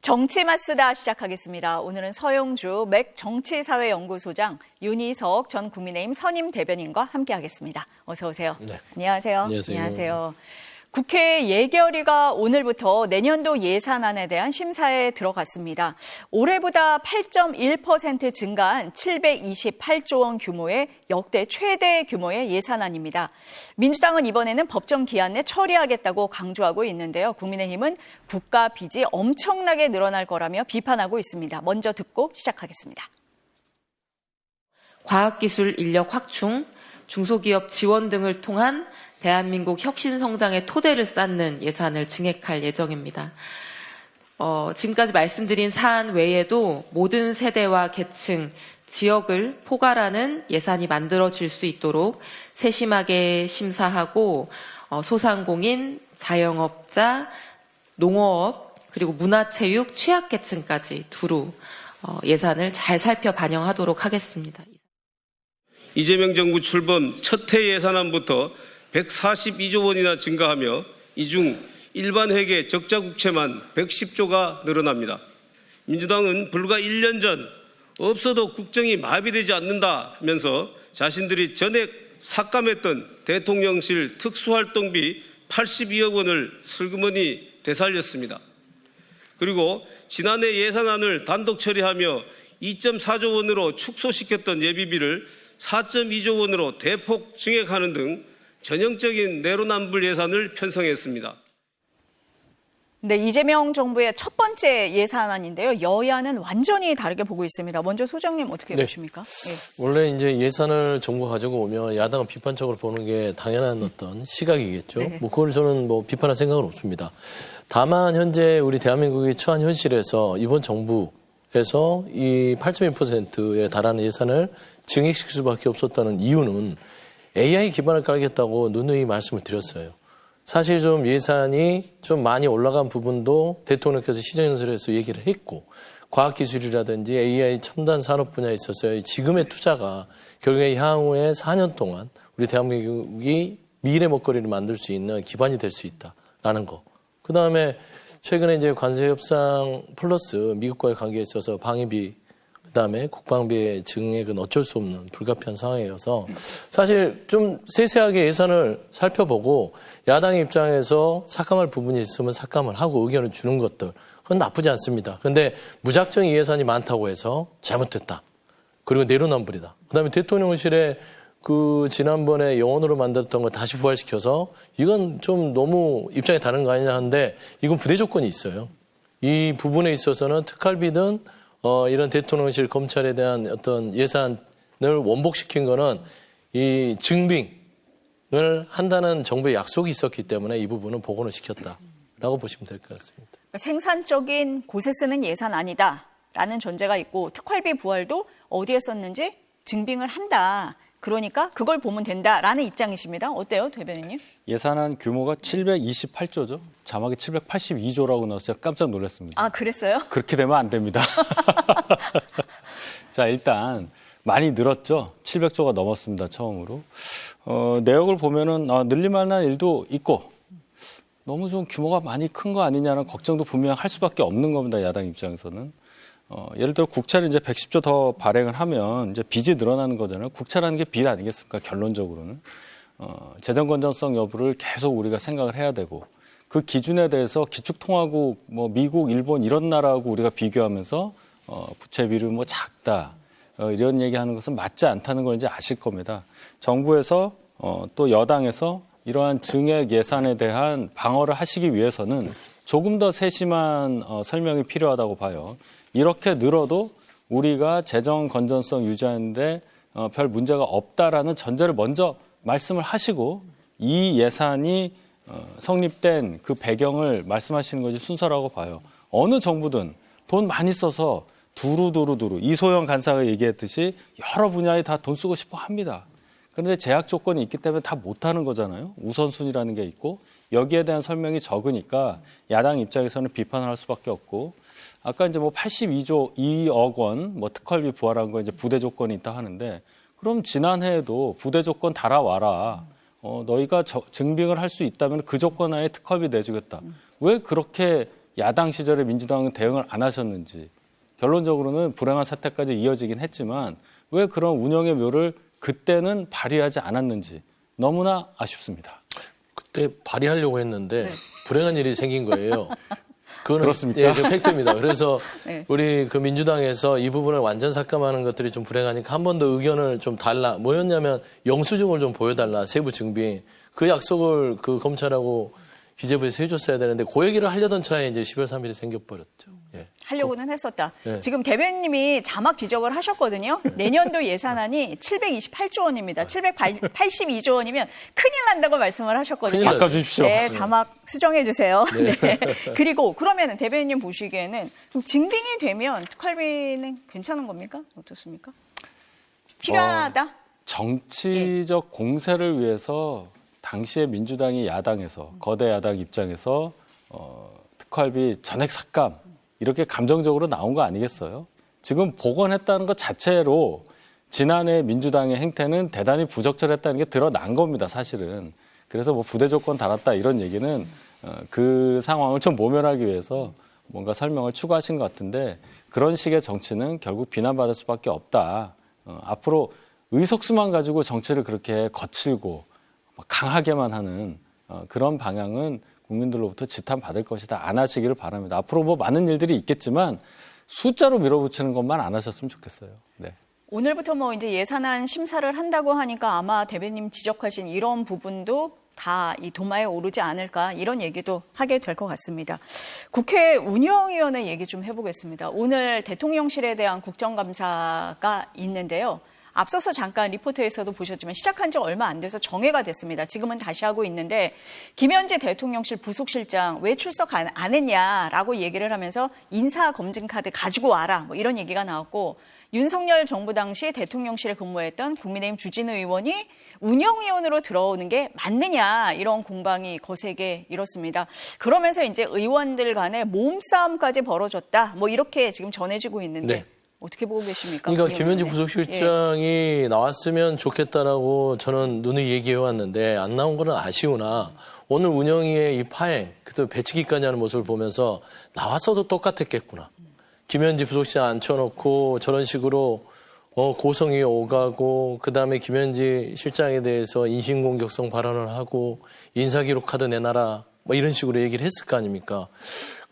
정치맞수다 시작하겠습니다. 오늘은 서영주 맥 정치사회연구소장 윤희석 전 국민의힘 선임 대변인과 함께하겠습니다. 어서 오세요. 네. 안녕하세요. 안녕하세요. 안녕하세요. 국회 예결위가 오늘부터 내년도 예산안에 대한 심사에 들어갔습니다. 올해보다 8.1% 증가한 728조 원 규모의 역대 최대 규모의 예산안입니다. 민주당은 이번에는 법정 기한 내 처리하겠다고 강조하고 있는데요. 국민의힘은 국가 빚이 엄청나게 늘어날 거라며 비판하고 있습니다. 먼저 듣고 시작하겠습니다. 과학기술 인력 확충, 중소기업 지원 등을 통한 대한민국 혁신 성장의 토대를 쌓는 예산을 증액할 예정입니다. 지금까지 말씀드린 사안 외에도 모든 세대와 계층, 지역을 포괄하는 예산이 만들어질 수 있도록 세심하게 심사하고 소상공인, 자영업자, 농어업, 그리고 문화체육, 취약계층까지 두루 예산을 잘 살펴 반영하도록 하겠습니다. 이재명 정부 출범 첫 해 예산안부터 142조 원이나 증가하며 이 중 일반 회계 적자 국채만 110조가 늘어납니다. 민주당은 불과 1년 전 없어도 국정이 마비되지 않는다면서 자신들이 전액 삭감했던 대통령실 특수활동비 82억 원을 슬그머니 되살렸습니다. 그리고 지난해 예산안을 단독 처리하며 2.4조 원으로 축소시켰던 예비비를 4.2조 원으로 대폭 증액하는 등 전형적인 내로남불 예산을 편성했습니다. 네, 이재명 정부의 첫 번째 예산안인데요. 여야는 완전히 다르게 보고 있습니다. 먼저 소장님 어떻게 보십니까? 네. 원래 이제 예산을 정부가 가지고 오면 야당은 비판적으로 보는 게 당연한 어떤 시각이겠죠. 네. 그걸 저는 비판할 생각은 없습니다. 다만 현재 우리 대한민국이 처한 현실에서 이번 정부에서 이 8.1%에 달하는 예산을 증액시킬 수밖에 없었다는 이유는 AI 기반을 깔겠다고 누누이 말씀을 드렸어요. 사실 좀 예산이 좀 많이 올라간 부분도 대통령께서 시정연설에서 얘기를 했고, 과학기술이라든지 AI 첨단 산업 분야에 있어서의 지금의 투자가 결국에 향후에 4년 동안 우리 대한민국이 미래 먹거리를 만들 수 있는 기반이 될 수 있다라는 거. 그 다음에 최근에 이제 관세 협상 플러스 미국과의 관계에 있어서 방위비, 그다음에 국방비의 증액은 어쩔 수 없는 불가피한 상황이어서 사실 좀 세세하게 예산을 살펴보고 야당 입장에서 삭감할 부분이 있으면 삭감을 하고 의견을 주는 것들 그건 나쁘지 않습니다. 그런데 무작정 이 예산이 많다고 해서 잘못됐다. 그리고 내로남불이다. 그다음에 대통령실에 그 지난번에 영원으로 만들었던 걸 다시 부활시켜서 이건 좀 너무 입장이 다른 거 아니냐 하는데 이건 부대 조건이 있어요. 이 부분에 있어서는 특활비든 이런 대통령실 검찰에 대한 어떤 예산을 원복시킨 거는 이 증빙을 한다는 정부의 약속이 있었기 때문에 이 부분은 복원을 시켰다라고 보시면 될 것 같습니다. 생산적인 곳에 쓰는 예산 아니다라는 전제가 있고 특활비 부활도 어디에 썼는지 증빙을 한다. 그러니까 그걸 보면 된다라는 입장이십니다. 어때요, 대변인님? 예산안 규모가 728조죠. 자막이 782조라고 나와서 제가 깜짝 놀랐습니다. 아, 그랬어요? 그렇게 되면 안 됩니다. 자, 일단 많이 늘었죠. 700조가 넘었습니다, 처음으로. 내역을 보면은 늘릴만한 일도 있고 너무 좀 규모가 많이 큰 거 아니냐는 걱정도 분명 할 수밖에 없는 겁니다, 야당 입장에서는. 예를 들어 국채를 이제 110조 더 발행을 하면 이제 빚이 늘어나는 거잖아요. 국채라는 게 빚 아니겠습니까? 결론적으로는. 재정 건전성 여부를 계속 우리가 생각을 해야 되고 그 기준에 대해서 기축통화국, 미국, 일본 이런 나라하고 우리가 비교하면서 부채비율이 작다. 이런 얘기하는 것은 맞지 않다는 걸 이제 아실 겁니다. 정부에서 또 여당에서 이러한 증액 예산에 대한 방어를 하시기 위해서는 조금 더 세심한 설명이 필요하다고 봐요. 이렇게 늘어도 우리가 재정 건전성 유지하는데 별 문제가 없다라는 전제를 먼저 말씀을 하시고 이 예산이 성립된 그 배경을 말씀하시는 것이 순서라고 봐요. 어느 정부든 돈 많이 써서 두루두루 이소영 간사가 얘기했듯이 여러 분야에 다 돈 쓰고 싶어 합니다. 그런데 제약 조건이 있기 때문에 다 못하는 거잖아요. 우선순위라는 게 있고 여기에 대한 설명이 적으니까 야당 입장에서는 비판을 할 수밖에 없고 아까 이제 82조 2억 원 특활비 부활한 거 이제 부대 조건이 있다 하는데 그럼 지난해에도 부대 조건 달아와라. 너희가 증빙을 할 수 있다면 그 조건 하에 특활비 내주겠다. 왜 그렇게 야당 시절에 민주당은 대응을 안 하셨는지 결론적으로는 불행한 사태까지 이어지긴 했지만 왜 그런 운영의 묘를 그때는 발휘하지 않았는지 너무나 아쉽습니다. 그때 발휘하려고 했는데 불행한 일이 생긴 거예요. 그거는 그렇습니까? 예, 그 팩트입니다. 그래서 네. 우리 그 민주당에서 이 부분을 완전 삭감하는 것들이 좀 불행하니까 한 번 더 의견을 좀 달라. 뭐였냐면 영수증을 좀 보여달라. 세부 증빙. 그 약속을 그 검찰하고 기재부에서 해줬어야 되는데 그 얘기를 하려던 차에 이제 12월 3일이 생겨버렸죠. 예. 하려고는 했었다. 네. 지금 대변인님이 자막 지적을 하셨거든요. 내년도 예산안이 728조 원입니다. 782조 원이면 큰일 난다고 말씀을 하셨거든요. 큰일 나죠. 바꿔주십시오. 네, 자막 수정해 주세요. 네. 그리고 그러면 대변인님 보시기에는 좀 증빙이 되면 특활비는 괜찮은 겁니까? 어떻습니까? 필요하다? 정치적 공세를 위해서 당시에 민주당이 야당에서 거대 야당 입장에서 특활비 전액 삭감 이렇게 감정적으로 나온 거 아니겠어요? 지금 복원했다는 것 자체로 지난해 민주당의 행태는 대단히 부적절했다는 게 드러난 겁니다, 사실은. 그래서 뭐 부대 조건 달았다 이런 얘기는 그 상황을 좀 모면하기 위해서 뭔가 설명을 추구하신 것 같은데 그런 식의 정치는 결국 비난받을 수밖에 없다. 앞으로 의석수만 가지고 정치를 그렇게 거칠고 강하게만 하는 그런 방향은 국민들로부터 지탄받을 것이다. 안 하시기를 바랍니다. 앞으로 뭐 많은 일들이 있겠지만 숫자로 밀어붙이는 것만 안 하셨으면 좋겠어요. 네. 오늘부터 뭐 이제 예산안 심사를 한다고 하니까 아마 대변인 지적하신 이런 부분도 다 이 도마에 오르지 않을까 이런 얘기도 하게 될 것 같습니다. 국회 운영위원회 얘기 좀 해보겠습니다. 오늘 대통령실에 대한 국정감사가 있는데요. 앞서서 잠깐 리포트에서도 보셨지만 시작한 지 얼마 안 돼서 정회가 됐습니다. 지금은 다시 하고 있는데 김현지 대통령실 부속실장 왜 출석 안 했냐라고 얘기를 하면서 인사검증카드 가지고 와라 뭐 이런 얘기가 나왔고 윤석열 정부 당시 대통령실에 근무했던 국민의힘 주진우 의원이 운영위원으로 들어오는 게 맞느냐 이런 공방이 거세게 일었습니다. 그러면서 이제 의원들 간의 몸싸움까지 벌어졌다 뭐 이렇게 지금 전해지고 있는데 네. 어떻게 보고 계십니까? 그러니까 김현지 부속실장이 나왔으면 좋겠다라고 저는 누누이 얘기해 왔는데 안 나온 거는 아쉬우나 오늘 운영위의 이 파행, 그때 배치기까지 하는 모습을 보면서 나왔어도 똑같았겠구나. 김현지 부속실장 앉혀놓고 저런 식으로 고성이 오가고 그다음에 김현지 실장에 대해서 인신공격성 발언을 하고 인사기록 카드 내놔라 뭐 이런 식으로 얘기를 했을 거 아닙니까?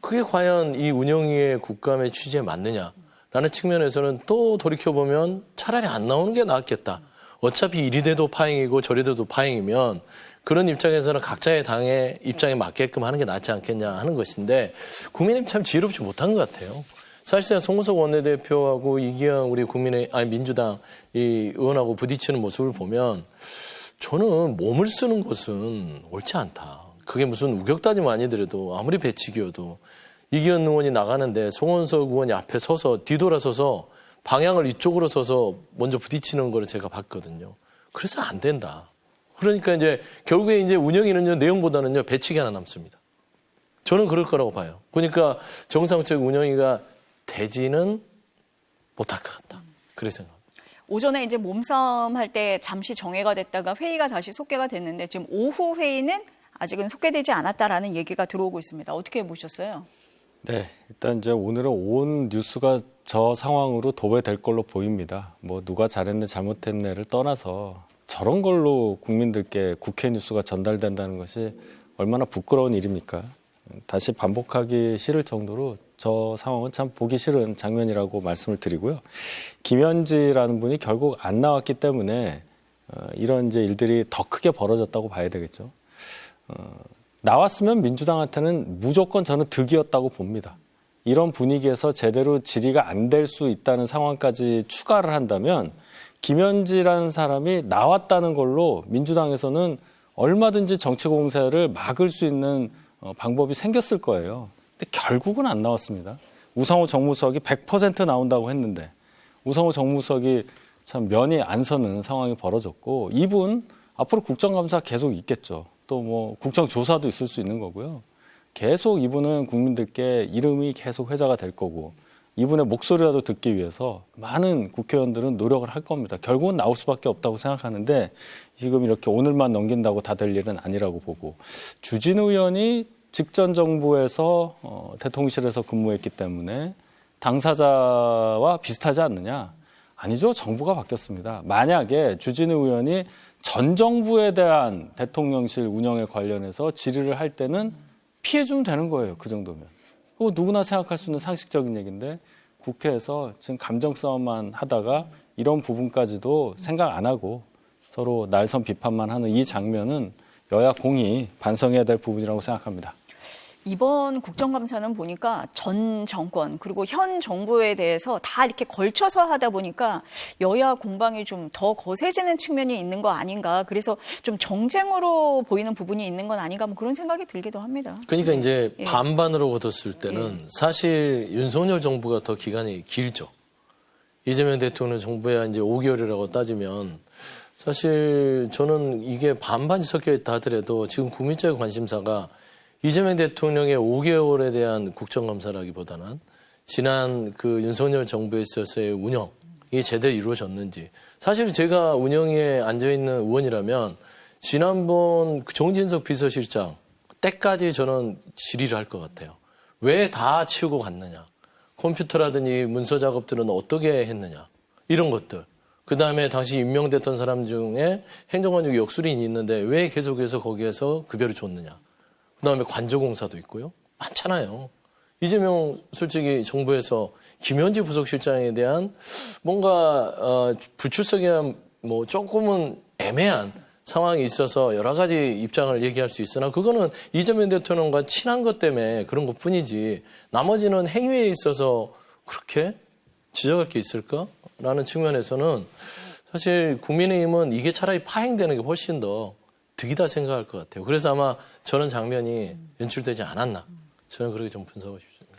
그게 과연 이 운영위의 국감의 취지에 맞느냐? 라는 측면에서는 또 돌이켜보면 차라리 안 나오는 게 낫겠다. 어차피 이리 돼도 파행이고 저리 돼도 파행이면 그런 입장에서는 각자의 당의 입장에 맞게끔 하는 게 낫지 않겠냐 하는 것인데 국민의힘 참 지혜롭지 못한 것 같아요. 사실상 송구석 원내대표하고 이기영 우리 민주당 이 의원하고 부딪히는 모습을 보면 저는 몸을 쓰는 것은 옳지 않다. 그게 무슨 우격다짐 아니더라도 아무리 배치기여도 이기현 의원이 나가는데 송원석 의원이 앞에 서서 뒤돌아서서 방향을 이쪽으로 서서 먼저 부딪히는 걸 제가 봤거든요. 그래서 안 된다. 그러니까 이제 결국에 이제 운영위는요 내용보다는요 배치기 하나 남습니다. 저는 그럴 거라고 봐요. 그러니까 정상적 운영위가 되지는 못할 것 같다. 그래 생각합니다. 오전에 이제 몸싸움 할 때 잠시 정회가 됐다가 회의가 다시 속개가 됐는데 지금 오후 회의는 아직은 속개되지 않았다라는 얘기가 들어오고 있습니다. 어떻게 보셨어요? 네, 일단 이제 오늘은 온 뉴스가 저 상황으로 도배될 걸로 보입니다. 뭐 누가 잘했네 잘못했네를 떠나서 저런 걸로 국민들께 국회 뉴스가 전달된다는 것이 얼마나 부끄러운 일입니까? 다시 반복하기 싫을 정도로 저 상황은 참 보기 싫은 장면이라고 말씀을 드리고요. 김현지라는 분이 결국 안 나왔기 때문에 이런 이제 일들이 더 크게 벌어졌다고 봐야 되겠죠. 나왔으면 민주당한테는 무조건 저는 득이었다고 봅니다. 이런 분위기에서 제대로 질의가 안 될 수 있다는 상황까지 추가를 한다면 김현지라는 사람이 나왔다는 걸로 민주당에서는 얼마든지 정치 공세를 막을 수 있는 방법이 생겼을 거예요. 근데 결국은 안 나왔습니다. 우상호 정무수석이 100% 나온다고 했는데 우상호 정무수석이 참 면이 안 서는 상황이 벌어졌고 이분 앞으로 국정감사 계속 있겠죠. 또 뭐 국정조사도 있을 수 있는 거고요. 계속 이분은 국민들께 이름이 계속 회자가 될 거고 이분의 목소리라도 듣기 위해서 많은 국회의원들은 노력을 할 겁니다. 결국은 나올 수밖에 없다고 생각하는데 지금 이렇게 오늘만 넘긴다고 다 될 일은 아니라고 보고 주진우 의원이 직전 정부에서 대통령실에서 근무했기 때문에 당사자와 비슷하지 않느냐? 아니죠. 정부가 바뀌었습니다. 만약에 주진우 의원이 전 정부에 대한 대통령실 운영에 관련해서 질의를 할 때는 피해주면 되는 거예요. 그 정도면. 그거 누구나 생각할 수 있는 상식적인 얘기인데 국회에서 지금 감정 싸움만 하다가 이런 부분까지도 생각 안 하고 서로 날선 비판만 하는 이 장면은 여야 공히 반성해야 될 부분이라고 생각합니다. 이번 국정감사는 보니까 전 정권 그리고 현 정부에 대해서 다 이렇게 걸쳐서 하다 보니까 여야 공방이 좀 더 거세지는 측면이 있는 거 아닌가. 그래서 좀 정쟁으로 보이는 부분이 있는 건 아닌가 뭐 그런 생각이 들기도 합니다. 그러니까 이제 반반으로 걷었을 때는 사실 윤석열 정부가 더 기간이 길죠. 이재명 대통령 정부야 이제 5개월이라고 따지면 사실 저는 이게 반반이 섞여 있다 하더라도 지금 국민적인 관심사가 이재명 대통령의 5개월에 대한 국정감사라기보다는 지난 그 윤석열 정부에 있어서의 운영이 제대로 이루어졌는지. 사실 제가 운영에 앉아있는 의원이라면 지난번 정진석 비서실장 때까지 저는 질의를 할 것 같아요. 왜 다 치우고 갔느냐. 컴퓨터라든지 문서 작업들은 어떻게 했느냐. 이런 것들. 그다음에 당시 임명됐던 사람 중에 행정관직 역술인이 있는데 왜 계속해서 거기에서 급여를 줬느냐. 그다음에 관저공사도 있고요. 많잖아요. 이재명 솔직히 정부에서 김현지 부속실장에 대한 뭔가 불출석에 뭐 조금은 애매한 상황이 있어서 여러 가지 입장을 얘기할 수 있으나 그거는 이재명 대통령과 친한 것 때문에 그런 것뿐이지 나머지는 행위에 있어서 그렇게 지적할 게 있을까라는 측면에서는 사실 국민의힘은 이게 차라리 파행되는 게 훨씬 더 득이다 생각할 것 같아요. 그래서 아마 저런 장면이 연출되지 않았나. 저는 그렇게 좀 분석하고 싶습니다.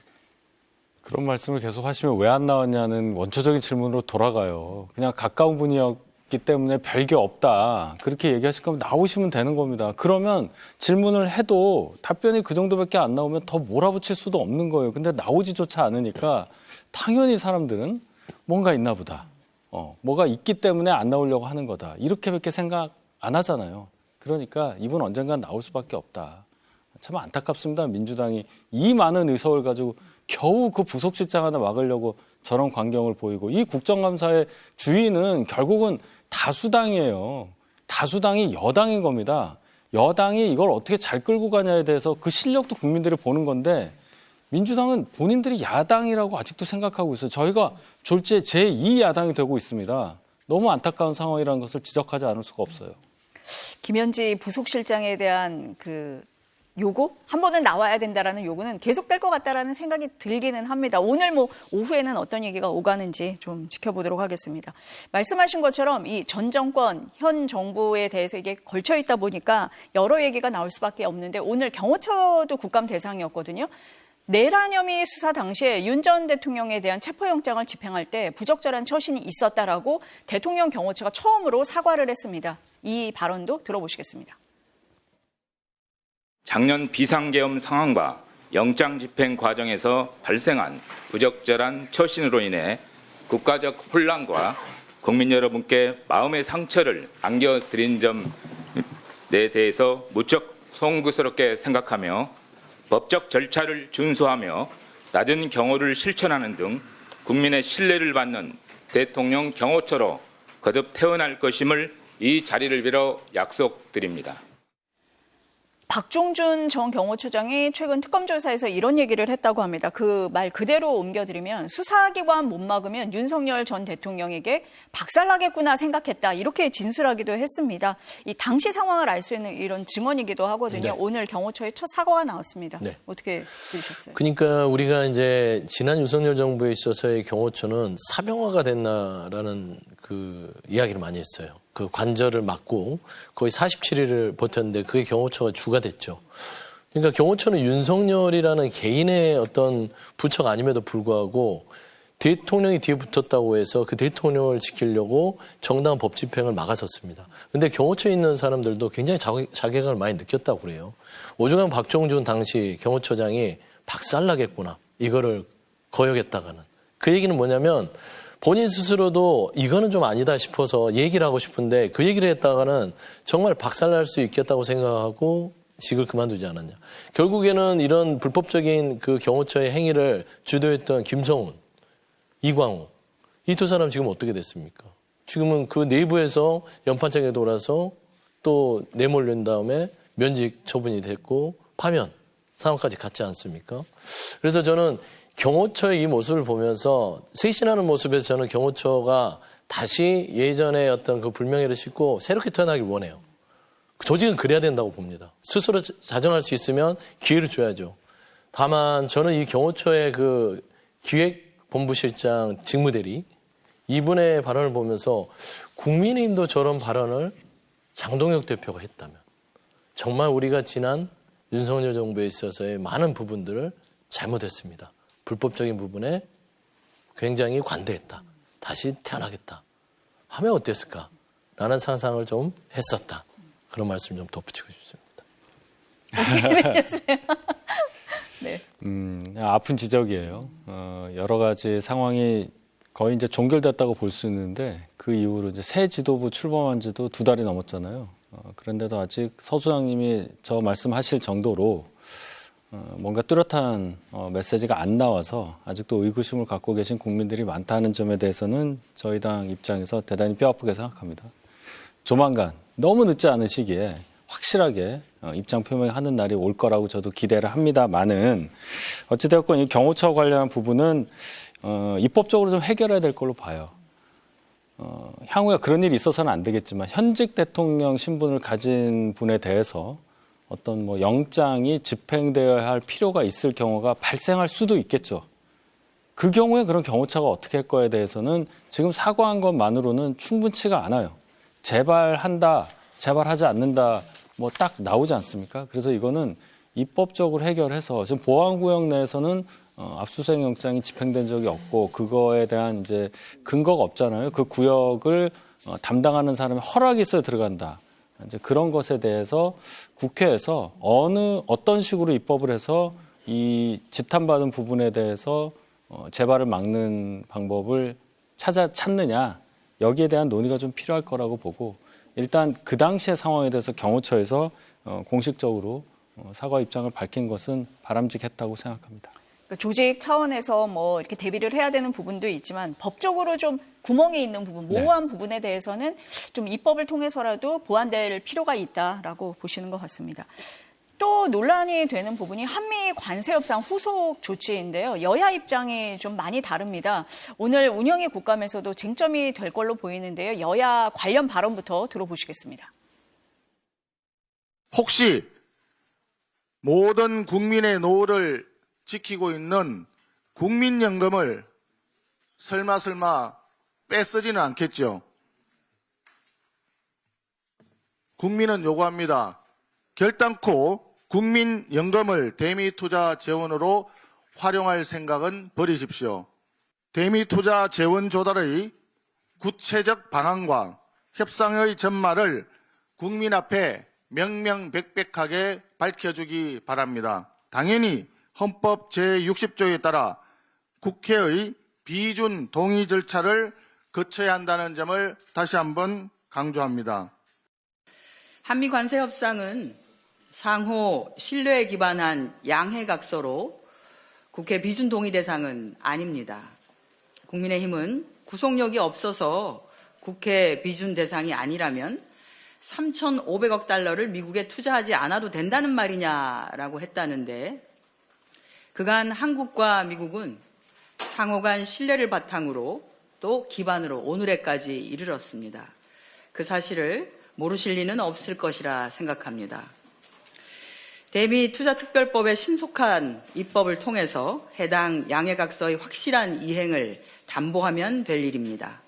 그런 말씀을 계속 하시면 왜 안 나왔냐는 원초적인 질문으로 돌아가요. 그냥 가까운 분이었기 때문에 별게 없다. 그렇게 얘기하실 거면 나오시면 되는 겁니다. 그러면 질문을 해도 답변이 그 정도밖에 안 나오면 더 몰아붙일 수도 없는 거예요. 근데 나오지조차 않으니까 당연히 사람들은 뭔가 있나 보다. 뭐가 있기 때문에 안 나오려고 하는 거다. 이렇게밖에 생각 안 하잖아요. 그러니까 이분 언젠간 나올 수밖에 없다. 참 안타깝습니다. 민주당이 이 많은 의석을 가지고 겨우 그 부속실장 하나 막으려고 저런 광경을 보이고 이 국정감사의 주인은 결국은 다수당이에요. 다수당이 여당인 겁니다. 여당이 이걸 어떻게 잘 끌고 가냐에 대해서 그 실력도 국민들이 보는 건데 민주당은 본인들이 야당이라고 아직도 생각하고 있어요. 저희가 졸지에 제2야당이 되고 있습니다. 너무 안타까운 상황이라는 것을 지적하지 않을 수가 없어요. 김현지 부속실장에 대한 그 요구? 한 번은 나와야 된다라는 요구는 계속될 것 같다라는 생각이 들기는 합니다. 오늘 뭐 오후에는 어떤 얘기가 오가는지 좀 지켜보도록 하겠습니다. 말씀하신 것처럼 이 전 정권, 현 정부에 대해서 이게 걸쳐 있다 보니까 여러 얘기가 나올 수밖에 없는데 오늘 경호처도 국감 대상이었거든요. 내란 혐의 수사 당시에 윤 전 대통령에 대한 체포영장을 집행할 때 부적절한 처신이 있었다라고 대통령 경호처가 처음으로 사과를 했습니다. 이 발언도 들어보시겠습니다. 작년 비상계엄 상황과 영장 집행 과정에서 발생한 부적절한 처신으로 인해 국가적 혼란과 국민 여러분께 마음의 상처를 안겨드린 점에 대해서 무척 송구스럽게 생각하며 법적 절차를 준수하며 낮은 경호를 실천하는 등 국민의 신뢰를 받는 대통령 경호처로 거듭 태어날 것임을 이 자리를 빌어 약속드립니다. 박종준 전 경호처장이 최근 특검 조사에서 이런 얘기를 했다고 합니다. 그 말 그대로 옮겨드리면 수사기관 못 막으면 윤석열 전 대통령에게 박살나겠구나 생각했다. 이렇게 진술하기도 했습니다. 이 당시 상황을 알 수 있는 이런 증언이기도 하거든요. 네. 오늘 경호처의 첫 사과가 나왔습니다. 네. 어떻게 들으셨어요? 그러니까 우리가 이제 지난 윤석열 정부에 있어서의 경호처는 사병화가 됐나라는 그 이야기를 많이 했어요. 그 관절을 맞고 거의 47일을 버텼는데 그게 경호처가 주가 됐죠. 그러니까 경호처는 윤석열이라는 개인의 어떤 부처가 아님에도 불구하고 대통령이 뒤에 붙었다고 해서 그 대통령을 지키려고 정당한 법 집행을 막았었습니다. 근데 경호처에 있는 사람들도 굉장히 자괴감을 많이 느꼈다고 그래요. 오죽하면 박종준 당시 경호처장이 박살나겠구나. 이거를 거역했다가는. 그 얘기는 뭐냐면 본인 스스로도 이거는 좀 아니다 싶어서 얘기를 하고 싶은데 그 얘기를 했다가는 정말 박살날 수 있겠다고 생각하고 직을 그만두지 않았냐. 결국에는 이런 불법적인 그 경호처의 행위를 주도했던 김성훈, 이광우 이 두 사람 지금 어떻게 됐습니까? 지금은 그 내부에서 연판장에 돌아서 또 내몰린 다음에 면직 처분이 됐고 파면 상황까지 갔지 않습니까? 그래서 저는 경호처의 이 모습을 보면서 쇄신하는 모습에서 저는 경호처가 다시 예전의 어떤 그 불명예를 싣고 새롭게 태어나길 원해요. 조직은 그래야 된다고 봅니다. 스스로 자정할 수 있으면 기회를 줘야죠. 다만 저는 이 경호처의 그 기획본부실장 직무대리 이분의 발언을 보면서 국민의힘도 저런 발언을 장동혁 대표가 했다면 정말 우리가 지난 윤석열 정부에 있어서의 많은 부분들을 잘못했습니다. 불법적인 부분에 굉장히 관대했다. 다시 태어나겠다. 하면 어땠을까라는 상상을 좀 했었다. 그런 말씀 좀 덧붙이고 싶습니다. 어떻게 되셨어요? 네. 아픈 지적이에요. 여러 가지 상황이 거의 이제 종결됐다고 볼 수 있는데 그 이후로 이제 새 지도부 출범한 지도 2달이 넘었잖아요. 그런데도 아직 서 소장님이 저 말씀하실 정도로 뭔가 뚜렷한 메시지가 안 나와서 아직도 의구심을 갖고 계신 국민들이 많다는 점에 대해서는 저희 당 입장에서 대단히 뼈아프게 생각합니다. 조만간 너무 늦지 않은 시기에 확실하게 입장 표명하는 날이 올 거라고 저도 기대를 합니다만은 어찌되었건 이 경호처 관련한 부분은 입법적으로 좀 해결해야 될 걸로 봐요. 향후에 그런 일이 있어서는 안 되겠지만 현직 대통령 신분을 가진 분에 대해서 어떤 뭐 영장이 집행되어야 할 필요가 있을 경우가 발생할 수도 있겠죠. 그 경우에 그런 경호처가 어떻게 할 거에 대해서는 지금 사과한 것만으로는 충분치가 않아요. 재발한다, 재발하지 않는다, 뭐 딱 나오지 않습니까? 그래서 이거는 입법적으로 해결해서 지금 보안구역 내에서는 압수수색 영장이 집행된 적이 없고 그거에 대한 이제 근거가 없잖아요. 그 구역을 담당하는 사람의 허락이 있어야 들어간다. 이제 그런 것에 대해서 국회에서 어떤 식으로 입법을 해서 이 지탄받은 부분에 대해서 재발을 막는 방법을 찾느냐 여기에 대한 논의가 좀 필요할 거라고 보고 일단 그 당시의 상황에 대해서 경호처에서 공식적으로 사과 입장을 밝힌 것은 바람직했다고 생각합니다. 그러니까 조직 차원에서 뭐 이렇게 대비를 해야 되는 부분도 있지만 법적으로 좀 구멍이 있는 부분, 모호한 부분에 대해서는 좀 입법을 통해서라도 보완될 필요가 있다라고 보시는 것 같습니다. 또 논란이 되는 부분이 한미 관세 협상 후속 조치인데요. 여야 입장이 좀 많이 다릅니다. 오늘 운영위 국감에서도 쟁점이 될 걸로 보이는데요. 여야 관련 발언부터 들어보시겠습니다. 혹시 모든 국민의 노후를 지키고 있는 국민연금을 설마 뺏쓰지는 않겠죠. 국민은 요구합니다. 결단코 국민연금을 대미투자 재원으로 활용할 생각은 버리십시오. 대미투자 재원 조달의 구체적 방안과 협상의 전말을 국민 앞에 명명백백하게 밝혀주기 바랍니다. 당연히 헌법 제60조에 따라 국회의 비준 동의 절차를 거쳐야 한다는 점을 다시 한번 강조합니다. 한미 관세 협상은 상호 신뢰에 기반한 양해각서로 국회 비준 동의 대상은 아닙니다. 국민의힘은 구속력이 없어서 국회 비준 대상이 아니라면 3,500억 달러를 미국에 투자하지 않아도 된다는 말이냐라고 했다는데 그간 한국과 미국은 상호 간 신뢰를 바탕으로 또 기반으로 오늘에까지 이르렀습니다. 그 사실을 모르실 리는 없을 것이라 생각합니다. 대미투자특별법의 신속한 입법을 통해서 해당 양해각서의 확실한 이행을 담보하면 될 일입니다.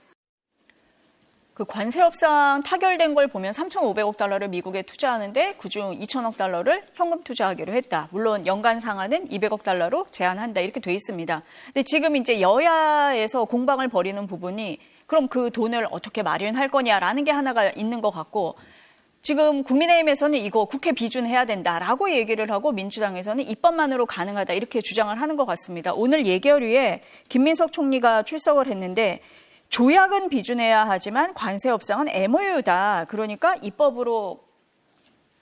그 관세 협상 타결된 걸 보면 3,500억 달러를 미국에 투자하는데 그중 2,000억 달러를 현금 투자하기로 했다. 물론 연간 상한은 200억 달러로 제한한다. 이렇게 돼 있습니다. 근데 지금 이제 여야에서 공방을 벌이는 부분이 그럼 그 돈을 어떻게 마련할 거냐라는 게 하나가 있는 것 같고 지금 국민의힘에서는 이거 국회 비준해야 된다라고 얘기를 하고 민주당에서는 입법만으로 가능하다 이렇게 주장을 하는 것 같습니다. 오늘 예결위에 김민석 총리가 출석을 했는데 조약은 비준해야 하지만 관세 협상은 MOU다. 그러니까 입법으로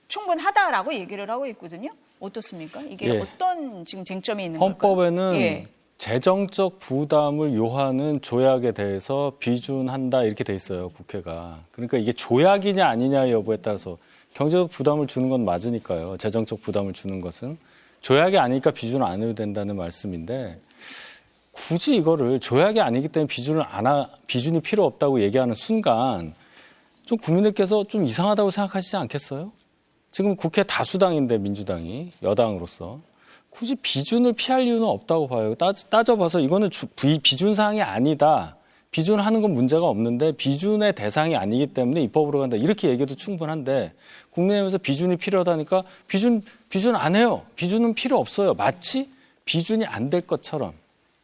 충분하다라고 얘기를 하고 있거든요. 어떻습니까? 이게 예. 어떤 지금 쟁점이 있는 걸까요? 헌법에는 예. 재정적 부담을 요하는 조약에 대해서 비준한다 이렇게 돼 있어요, 국회가. 그러니까 이게 조약이냐 아니냐 여부에 따라서 경제적 부담을 주는 건 맞으니까요. 재정적 부담을 주는 것은. 조약이 아니니까 비준을 안 해도 된다는 말씀인데 굳이 이거를 조약이 아니기 때문에 비준이 필요 없다고 얘기하는 순간 좀 국민들께서 좀 이상하다고 생각하시지 않겠어요? 지금 국회 다수당인데 민주당이 여당으로서 굳이 비준을 피할 이유는 없다고 봐요. 따져봐서 이거는 비준 사항이 아니다. 비준하는 건 문제가 없는데 비준의 대상이 아니기 때문에 입법으로 간다. 이렇게 얘기해도 충분한데 국민의힘에서 비준이 필요하다니까 비준 안 해요. 비준은 필요 없어요. 마치 비준이 안 될 것처럼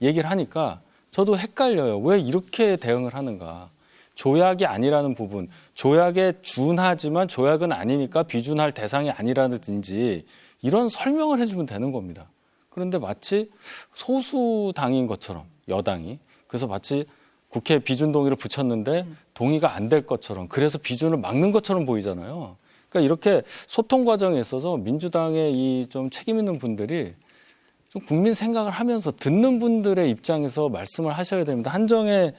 얘기를 하니까 저도 헷갈려요. 왜 이렇게 대응을 하는가. 조약이 아니라는 부분, 조약에 준하지만 조약은 아니니까 비준할 대상이 아니라든지 이런 설명을 해주면 되는 겁니다. 그런데 마치 소수당인 것처럼 여당이 그래서 마치 국회에 비준 동의를 붙였는데 동의가 안 될 것처럼 그래서 비준을 막는 것처럼 보이잖아요. 그러니까 이렇게 소통 과정에 있어서 민주당의 이 좀 책임 있는 분들이 좀 국민 생각을 하면서 듣는 분들의 입장에서 말씀을 하셔야 됩니다. 한정혜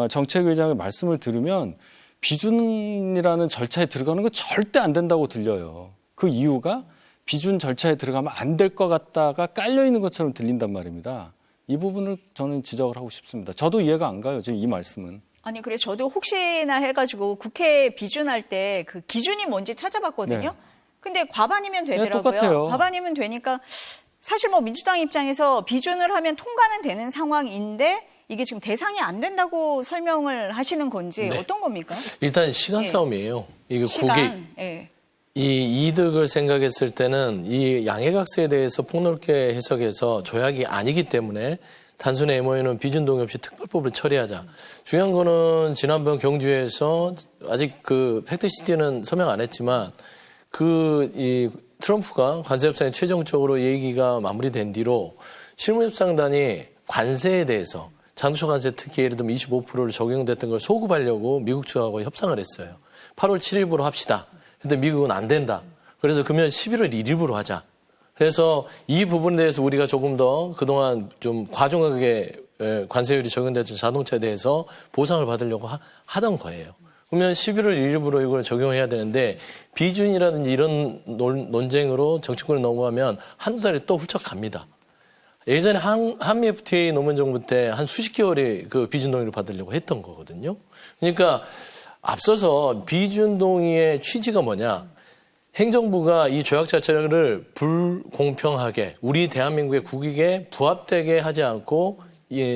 정책의장의 말씀을 들으면 비준이라는 절차에 들어가는 건 절대 안 된다고 들려요. 그 이유가 비준 절차에 들어가면 안 될 것 같다가 깔려있는 것처럼 들린단 말입니다. 이 부분을 저는 지적을 하고 싶습니다. 저도 이해가 안 가요, 지금 이 말씀은. 아니, 그래서 저도 혹시나 해가지고 국회 비준할 때 그 기준이 뭔지 찾아봤거든요. 네. 근데 과반이면 되더라고요. 똑같아요. 과반이면 되니까 사실 뭐 민주당 입장에서 비준을 하면 통과는 되는 상황인데 이게 지금 대상이 안 된다고 설명을 하시는 건지 네. 어떤 겁니까? 일단 시간 싸움이에요. 이게 국익. 예. 이 이득을 생각했을 때는 이 양해각서에 대해서 폭넓게 해석해서 조약이 아니기 때문에 단순히 MOU는 비준 동의 없이 특별법을 처리하자. 중요한 거는 지난번 경주에서 아직 그 팩트시티는 서명 안 했지만 이 트럼프가 관세 협상에 최종적으로 얘기가 마무리된 뒤로 실무협상단이 관세에 대해서 장도처 관세 특히 예를 들면 25%를 적용됐던 걸 소급하려고 미국 측하고 협상을 했어요. 8월 7일부로 합시다. 근데 미국은 안 된다. 그래서 그러면 11월 1일부로 하자. 그래서 이 부분에 대해서 우리가 조금 더 그동안 좀 과중하게 관세율이 적용됐던 자동차에 대해서 보상을 받으려고 하던 거예요. 그러면 11월 1일부로 이걸 적용해야 되는데 비준이라든지 이런 논쟁으로 정치권을 넘어가면 한두 달이 또 훌쩍 갑니다. 예전에 한미 FTA 노무현 정부 때 한 수십 개월의 그 비준 동의를 받으려고 했던 거거든요. 그러니까 앞서서 비준 동의의 취지가 뭐냐? 행정부가 이 조약 자체를 불공평하게 우리 대한민국의 국익에 부합되게 하지 않고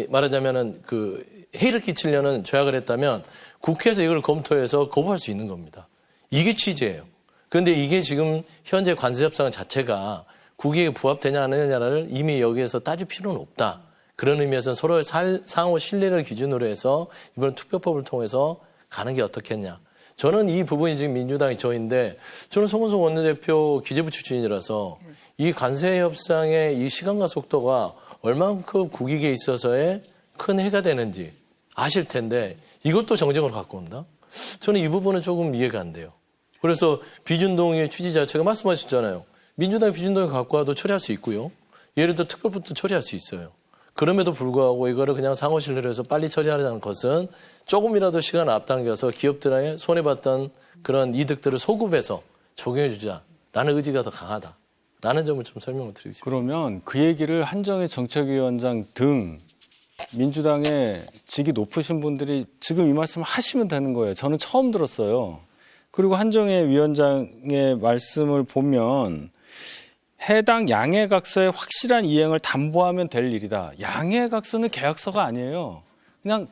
말하자면은 그 해를 끼치려는 조약을 했다면 국회에서 이걸 검토해서 거부할 수 있는 겁니다. 이게 취지예요. 그런데 이게 지금 현재 관세 협상 자체가 국익에 부합되냐 안 되냐를 이미 여기에서 따질 필요는 없다. 그런 의미에서 서로의 상호 신뢰를 기준으로 해서 이번 투표법을 통해서 가는 게 어떻겠냐. 저는 이 부분이 지금 민주당의 저인데 저는 송은석 원내대표 기재부 출신이라서 이 관세 협상의 이 시간과 속도가 얼만큼 국익에 있어서의 큰 해가 되는지 아실 텐데 이걸 또 정쟁으로 갖고 온다? 저는 이 부분은 조금 이해가 안 돼요. 그래서 비준동의의 취지 자체가 말씀하셨잖아요. 민주당이 비준동의 갖고 와도 처리할 수 있고요. 예를 들어 특별법도 처리할 수 있어요. 그럼에도 불구하고 이거를 그냥 상호 신뢰로 해서 빨리 처리하려는 것은 조금이라도 시간을 앞당겨서 기업들의 손해봤던 그런 이득들을 소급해서 적용해 주자라는 의지가 더 강하다라는 점을 좀 설명을 드리고 싶습니다. 그러면 그 얘기를 한정혜 정책위원장 등 민주당의 직위 높으신 분들이 지금 이 말씀을 하시면 되는 거예요. 저는 처음 들었어요. 그리고 한정혜 위원장의 말씀을 보면 해당 양해각서의 확실한 이행을 담보하면 될 일이다. 양해각서는 계약서가 아니에요. 그냥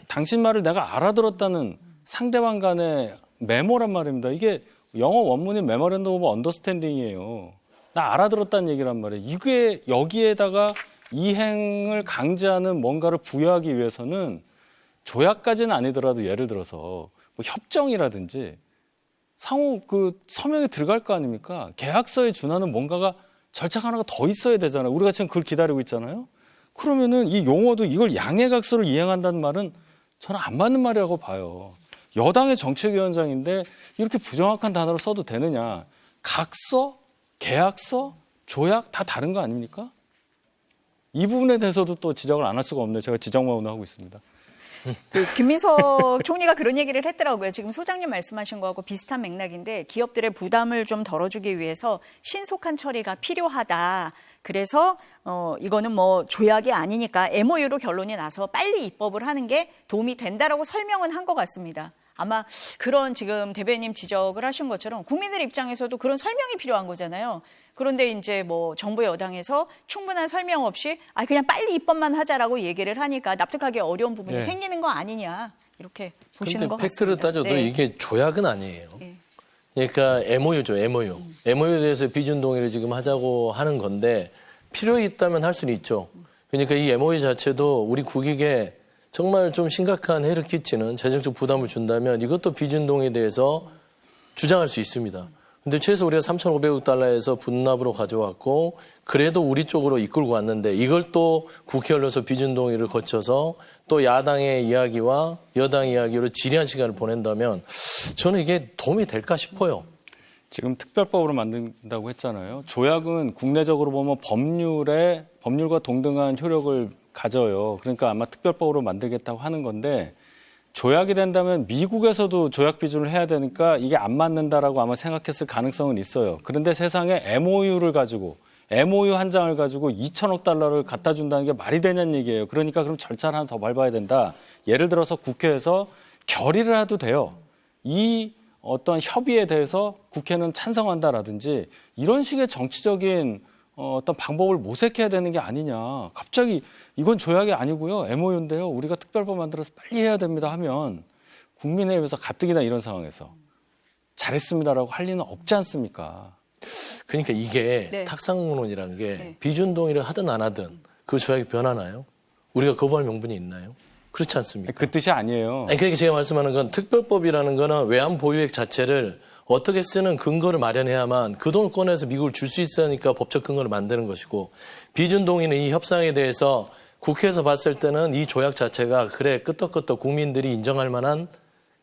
당신 말을 내가 알아들었다는 상대방 간의 메모란 말입니다. 이게 영어 원문인 메모랜덤 오브 언더스탠딩이에요. 나 알아들었다는 얘기란 말이에요. 이게 여기에다가 이행을 강제하는 뭔가를 부여하기 위해서는 조약까지는 아니더라도 예를 들어서 뭐 협정이라든지 상호 그 서명에 들어갈 거 아닙니까? 계약서에 준하는 뭔가가 절차가 하나가 더 있어야 되잖아요. 우리가 지금 그걸 기다리고 있잖아요. 그러면은 이 용어도 이걸 양해각서를 이행한다는 말은 저는 안 맞는 말이라고 봐요. 여당의 정책위원장인데 이렇게 부정확한 단어를 써도 되느냐? 각서, 계약서, 조약 다 다른 거 아닙니까? 이 부분에 대해서도 또 지적을 안 할 수가 없네요. 제가 지적만 하고 있습니다. 김민석 총리가 그런 얘기를 했더라고요. 지금 소장님 말씀하신 거하고 비슷한 맥락인데 기업들의 부담을 좀 덜어주기 위해서 신속한 처리가 필요하다. 그래서 이거는 뭐 조약이 아니니까 MOU로 결론이 나서 빨리 입법을 하는 게 도움이 된다라고 설명은 한 것 같습니다. 아마 그런 지금 대변인 지적을 하신 것처럼 국민들 입장에서도 그런 설명이 필요한 거잖아요. 그런데 이제 뭐 정부 여당에서 충분한 설명 없이 그냥 빨리 입법만 하자라고 얘기를 하니까 납득하기 어려운 부분이 생기는 거 아니냐 이렇게 보시는 것 같습니다. 팩트를 따져도 이게 조약은 아니에요. 그러니까 MOU죠, MOU. MOU에 대해서 비준 동의를 지금 하자고 하는 건데 필요 있다면 할 수는 있죠. 그러니까 이 MOU 자체도 우리 국익에 정말 좀 심각한 해를 끼치는 재정적 부담을 준다면 이것도 비준 동의에 대해서 주장할 수 있습니다. 근데 최소 우리가 3,500억 달러에서 분납으로 가져왔고 그래도 우리 쪽으로 이끌고 왔는데 이걸 또 국회 열려서 비준 동의를 거쳐서 또 야당의 이야기와 여당 이야기로 지리한 시간을 보낸다면 저는 이게 도움이 될까 싶어요. 지금 특별법으로 만든다고 했잖아요. 조약은 국내적으로 보면 법률과 동등한 효력을 가져요. 그러니까 아마 특별법으로 만들겠다고 하는 건데 조약이 된다면 미국에서도 조약 비준을 해야 되니까 이게 안 맞는다라고 아마 생각했을 가능성은 있어요. 그런데 세상에 MOU 한 장을 가지고 2천억 달러를 갖다 준다는 게 말이 되냐는 얘기예요. 그러니까 그럼 절차를 하나 더 밟아야 된다. 예를 들어서 국회에서 결의를 해도 돼요. 이 어떤 협의에 대해서 국회는 찬성한다라든지 이런 식의 정치적인 어떤 방법을 모색해야 되는 게 아니냐. 갑자기 이건 조약이 아니고요. MOU인데요. 우리가 특별법 만들어서 빨리 해야 됩니다 하면 국민의힘에서 가뜩이나 이런 상황에서 잘했습니다라고 할 리는 없지 않습니까? 그러니까 이게 탁상론이라는 게 비준 동의를 하든 안 하든 그 조약이 변하나요? 우리가 거부할 명분이 있나요? 그렇지 않습니까? 그 뜻이 아니에요. 그러니까 제가 말씀하는 건 특별법이라는 거는 외환 보유액 자체를 어떻게 쓰는 근거를 마련해야만 그 돈을 꺼내서 미국을 줄 수 있으니까 법적 근거를 만드는 것이고 비준 동의는 이 협상에 대해서 국회에서 봤을 때는 이 조약 자체가 그래 끄떡끄떡 국민들이 인정할 만한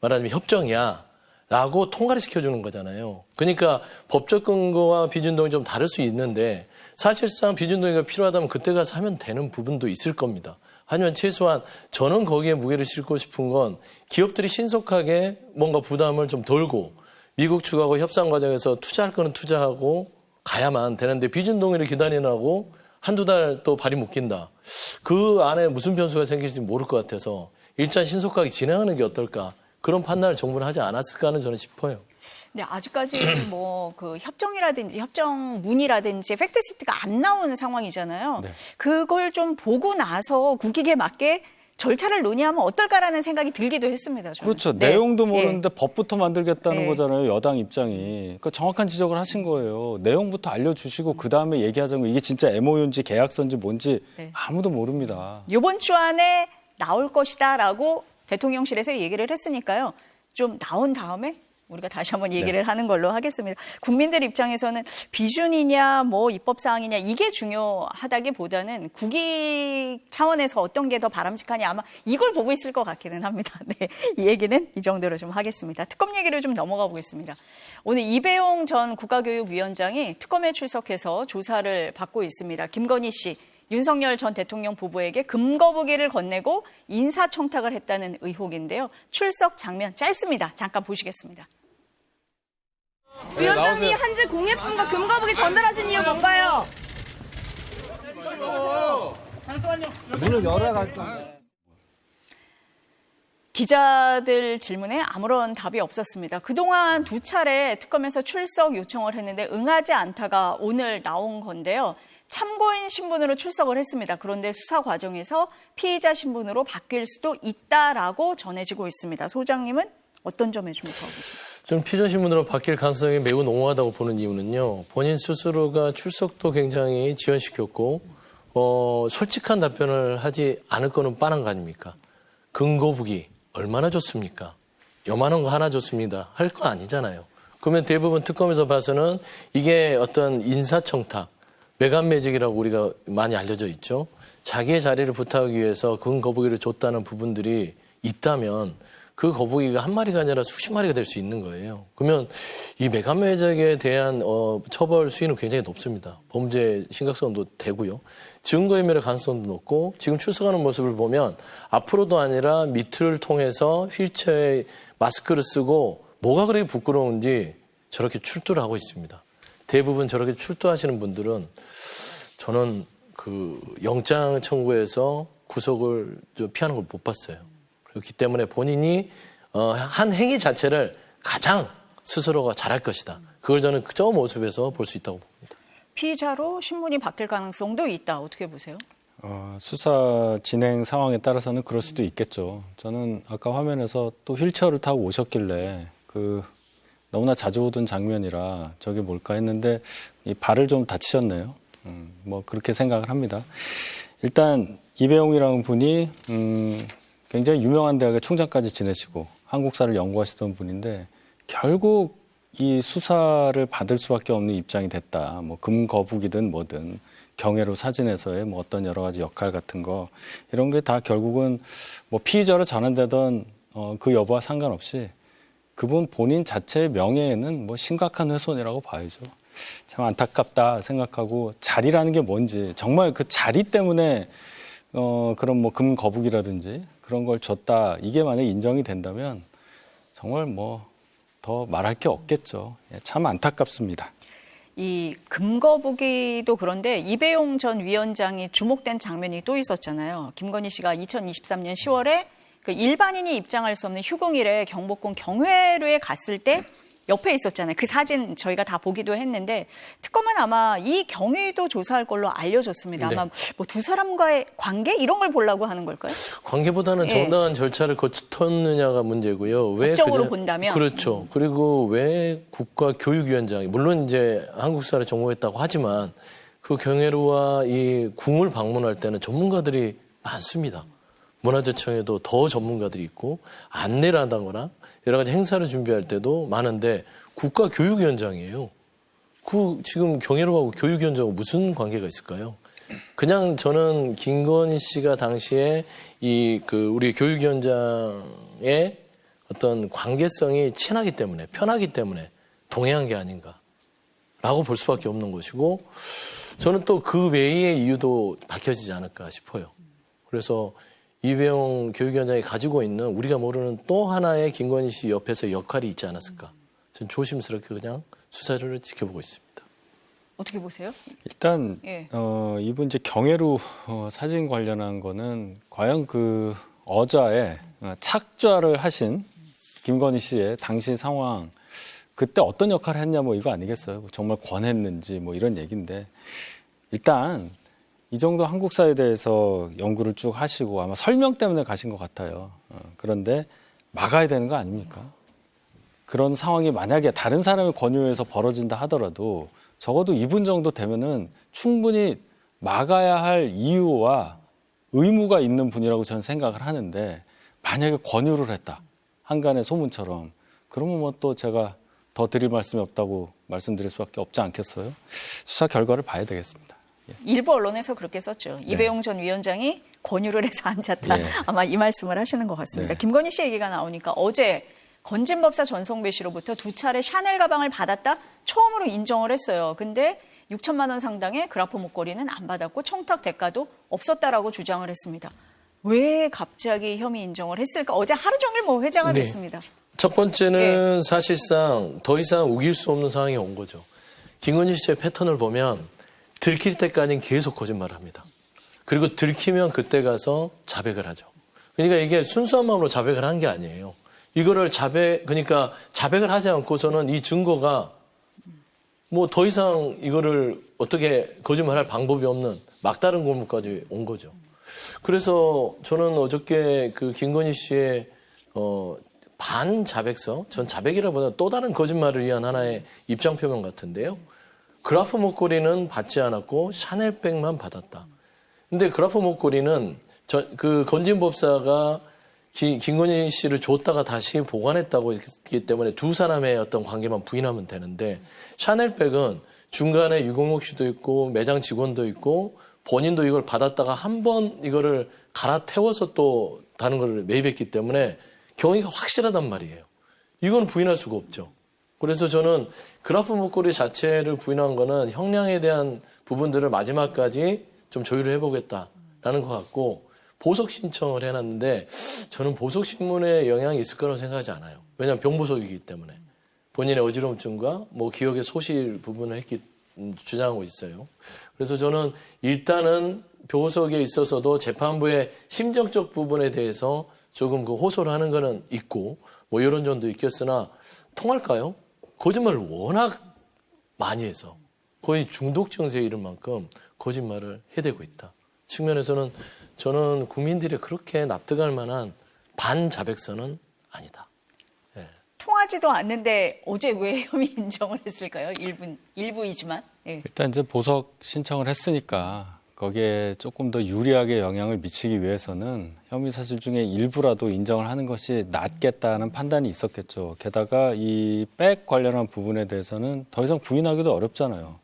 말하자면 협정이야 라고 통과를 시켜주는 거잖아요. 그러니까 법적 근거와 비준 동의 좀 다를 수 있는데 사실상 비준 동의가 필요하다면 그때 가서 하면 되는 부분도 있을 겁니다. 하지만 최소한 저는 거기에 무게를 싣고 싶은 건 기업들이 신속하게 뭔가 부담을 좀 덜고 미국 측하고 협상 과정에서 투자할 거는 투자하고 가야만 되는데 비준 동의를 기다리느라고 한두 달 또 발이 묶인다. 그 안에 무슨 변수가 생길지 모를 것 같아서 일단 신속하게 진행하는 게 어떨까. 그런 판단을 정부는 하지 않았을까 하는 저는 싶어요. 네, 아직까지 뭐 그 협정이라든지 협정문이라든지 팩트시트가 안 나오는 상황이잖아요. 네. 그걸 좀 보고 나서 국익에 맞게 절차를 논의하면 어떨까라는 생각이 들기도 했습니다. 저는. 그렇죠. 네. 내용도 모르는데 법부터 만들겠다는 네. 거잖아요. 여당 입장이. 그러니까 정확한 지적을 하신 거예요. 내용부터 알려주시고 그다음에 얘기하자는 거. 이게 진짜 MOU인지 계약서인지 뭔지 아무도 모릅니다. 이번 주 안에 나올 것이다라고 대통령실에서 얘기를 했으니까요. 좀 나온 다음에 우리가 다시 한번 얘기를 하는 걸로 하겠습니다. 국민들 입장에서는 비준이냐 뭐 입법사항이냐 이게 중요하다기보다는 국익 차원에서 어떤 게 더 바람직하냐 아마 이걸 보고 있을 것 같기는 합니다. 네, 이 얘기는 이 정도로 좀 하겠습니다. 특검 얘기를 좀 넘어가 보겠습니다. 오늘 이배용 전 국가교육위원장이 특검에 출석해서 조사를 받고 있습니다. 김건희 씨. 윤석열 전 대통령 부부에게 금거북이를 건네고 인사청탁을 했다는 의혹인데요. 출석 장면 짧습니다. 잠깐 보시겠습니다. 위원장님 한지 공예품과 금거북이 전달하신 이유 뭔가요? 문을 열어야 갈 거. 기자들 질문에 아무런 답이 없었습니다. 그동안 2차례 특검에서 출석 요청을 했는데 응하지 않다가 오늘 나온 건데요. 참고인 신분으로 출석을 했습니다. 그런데 수사 과정에서 피의자 신분으로 바뀔 수도 있다라고 전해지고 있습니다. 소장님은 어떤 점에 주목하고 계십니까? 저는 피의자 신분으로 바뀔 가능성이 매우 농후하다고 보는 이유는요. 본인 스스로가 출석도 굉장히 지연시켰고 솔직한 답변을 하지 않을 거는 뻔한 거 아닙니까? 금거북이 얼마나 줬습니까? 요만한 거 하나 줬습니다. 할 거 아니잖아요. 그러면 대부분 특검에서 봐서는 이게 어떤 인사청탁, 매간매직이라고 우리가 많이 알려져 있죠. 자기의 자리를 부탁하기 위해서 금거북이를 줬다는 부분들이 있다면 그 거북이가 한 마리가 아니라 수십 마리가 될 수 있는 거예요. 그러면 이 매간매작에 대한 처벌 수위는 굉장히 높습니다. 범죄 심각성도 되고요. 증거인멸의 가능성도 높고 지금 출석하는 모습을 보면 앞으로도 아니라 미트를 통해서 휠체어에 마스크를 쓰고 뭐가 그렇게 부끄러운지 저렇게 출두를 하고 있습니다. 대부분 저렇게 출두하시는 분들은 저는 그 영장 청구에서 구속을 피하는 걸 못 봤어요. 그렇기 때문에 본인이 한 행위 자체를 가장 스스로가 잘할 것이다. 그걸 저는 저 모습에서 볼 수 있다고 봅니다. 피의자로 신분이 바뀔 가능성도 있다. 어떻게 보세요? 수사 진행 상황에 따라서는 그럴 수도 있겠죠. 저는 아까 화면에서 또 휠체어를 타고 오셨길래 너무나 자주 오던 장면이라 저게 뭘까 했는데 이 발을 좀 다치셨네요. 뭐 그렇게 생각을 합니다. 일단 이배용이라는 분이 굉장히 유명한 대학의 총장까지 지내시고 한국사를 연구하시던 분인데 결국 이 수사를 받을 수밖에 없는 입장이 됐다. 뭐 금거북이든 뭐든 경애로 사진에서의 뭐 어떤 여러 가지 역할 같은 거 이런 게 다 결국은 뭐 피의자로 전환되던 그 여부와 상관없이 그분 본인 자체의 명예에는 뭐 심각한 훼손이라고 봐야죠. 참 안타깝다 생각하고 자리라는 게 뭔지 정말 그 자리 때문에 그런 뭐 금거북이라든지 그런 걸 줬다 이게 만약에 인정이 된다면 정말 뭐 더 말할 게 없겠죠. 참 안타깝습니다. 이 금거북이도 그런데 이배용 전 위원장이 주목된 장면이 또 있었잖아요. 김건희 씨가 2023년 10월에 그 일반인이 입장할 수 없는 휴공일에 경복궁 경회로에 갔을 때 옆에 있었잖아요. 그 사진 저희가 다 보기도 했는데 특검은 아마 이 경위도 조사할 걸로 알려졌습니다. 네. 아마 뭐 두 사람과의 관계 이런 걸 보려고 하는 걸까요? 관계보다는 정당한 절차를 거쳤느냐가 문제고요. 왜 법적으로 본다면? 그렇죠. 그리고 왜 국가교육위원장이 물론 이제 한국사를 전공했다고 하지만 그 경회로와 이 궁을 방문할 때는 전문가들이 많습니다. 문화재청에도 더 전문가들이 있고 안내를 한다거나 여러 가지 행사를 준비할 때도 많은데 국가교육위원장이에요. 지금 경혜로하고 교육위원장하고 무슨 관계가 있을까요? 그냥 저는 김건희 씨가 당시에 우리 교육위원장의 어떤 관계성이 친하기 때문에 편하기 때문에 동행한 게 아닌가라고 볼 수밖에 없는 것이고 저는 또 그 외의 이유도 밝혀지지 않을까 싶어요. 그래서 이배용 교육위원장이 가지고 있는 우리가 모르는 또 하나의 김건희 씨 옆에서 역할이 있지 않았을까. 저는 조심스럽게 그냥 수사를 지켜보고 있습니다. 어떻게 보세요? 일단 예. 이분 이제 경애로 사진 관련한 거는 과연 그 어자에 착좌를 하신 김건희 씨의 당시 상황 그때 어떤 역할을 했냐 뭐 이거 아니겠어요? 정말 권했는지 뭐 이런 얘기인데 일단 이 정도 한국사에 대해서 연구를 쭉 하시고 아마 설명 때문에 가신 것 같아요. 그런데 막아야 되는 거 아닙니까? 그런 상황이 만약에 다른 사람의 권유에서 벌어진다 하더라도 적어도 이분 정도 되면은 충분히 막아야 할 이유와 의무가 있는 분이라고 저는 생각을 하는데 만약에 권유를 했다. 한간의 소문처럼 그러면 뭐 또 제가 더 드릴 말씀이 없다고 말씀드릴 수밖에 없지 않겠어요? 수사 결과를 봐야 되겠습니다. 일부 언론에서 그렇게 썼죠. 이배용 전 위원장이 권유를 해서 앉았다. 네. 아마 이 말씀을 하시는 것 같습니다. 네. 김건희 씨 얘기가 나오니까 어제 건진법사 전성배 씨로부터 2차례 샤넬 가방을 받았다 처음으로 인정을 했어요. 근데 6천만 원 상당의 그라프 목걸이는 안 받았고 청탁 대가도 없었다라고 주장을 했습니다. 왜 갑자기 혐의 인정을 했을까? 어제 하루 종일 뭐 회자가 네. 됐습니다. 첫 번째는 사실상 더 이상 우길 수 없는 상황이 온 거죠. 김건희 씨의 패턴을 보면 들킬 때까지는 계속 거짓말을 합니다. 그리고 들키면 그때 가서 자백을 하죠. 그러니까 이게 순수한 마음으로 자백을 한 게 아니에요. 이거를 그러니까 자백을 하지 않고서는 이 증거가 뭐 더 이상 이거를 어떻게 거짓말할 방법이 없는 막다른 골목까지 온 거죠. 그래서 저는 어저께 그 김건희 씨의 반자백서, 전 자백이라보다 또 다른 거짓말을 위한 하나의 입장 표명 같은데요. 그라프 목걸이는 받지 않았고 샤넬백만 받았다. 근데 그라프 목걸이는 그 건진법사가 김건희 씨를 줬다가 다시 보관했다고 했기 때문에 두 사람의 어떤 관계만 부인하면 되는데 샤넬백은 중간에 유공록 씨도 있고 매장 직원도 있고 본인도 이걸 받았다가 한 번 이거를 갈아태워서 또 다른 걸 매입했기 때문에 경위가 확실하단 말이에요. 이건 부인할 수가 없죠. 그래서 저는 그라프 목걸이 자체를 부인한 거는 형량에 대한 부분들을 마지막까지 좀 조율을 해보겠다라는 것 같고, 보석 신청을 해놨는데 저는 보석 신문에 영향이 있을 거라고 생각하지 않아요. 왜냐하면 병보석이기 때문에 본인의 어지러움증과 뭐 기억의 소실 부분을 주장하고 있어요. 그래서 저는 일단은 보석에 있어서도 재판부의 심정적 부분에 대해서 조금 그 호소를 하는 거는 있고 뭐 이런 점도 있겠으나 통할까요? 거짓말을 워낙 많이 해서 거의 중독 증세에 이를 만큼 거짓말을 해대고 있다. 측면에서는 저는 국민들이 그렇게 납득할 만한 반자백선은 아니다. 예. 통하지도 않는데 어제 왜 혐의 인정을 했을까요? 일부이지만. 예. 일단 이제 보석 신청을 했으니까 거기에 조금 더 유리하게 영향을 미치기 위해서는 혐의 사실 중에 일부라도 인정을 하는 것이 낫겠다는 판단이 있었겠죠. 게다가 이 백 관련한 부분에 대해서는 더 이상 부인하기도 어렵잖아요.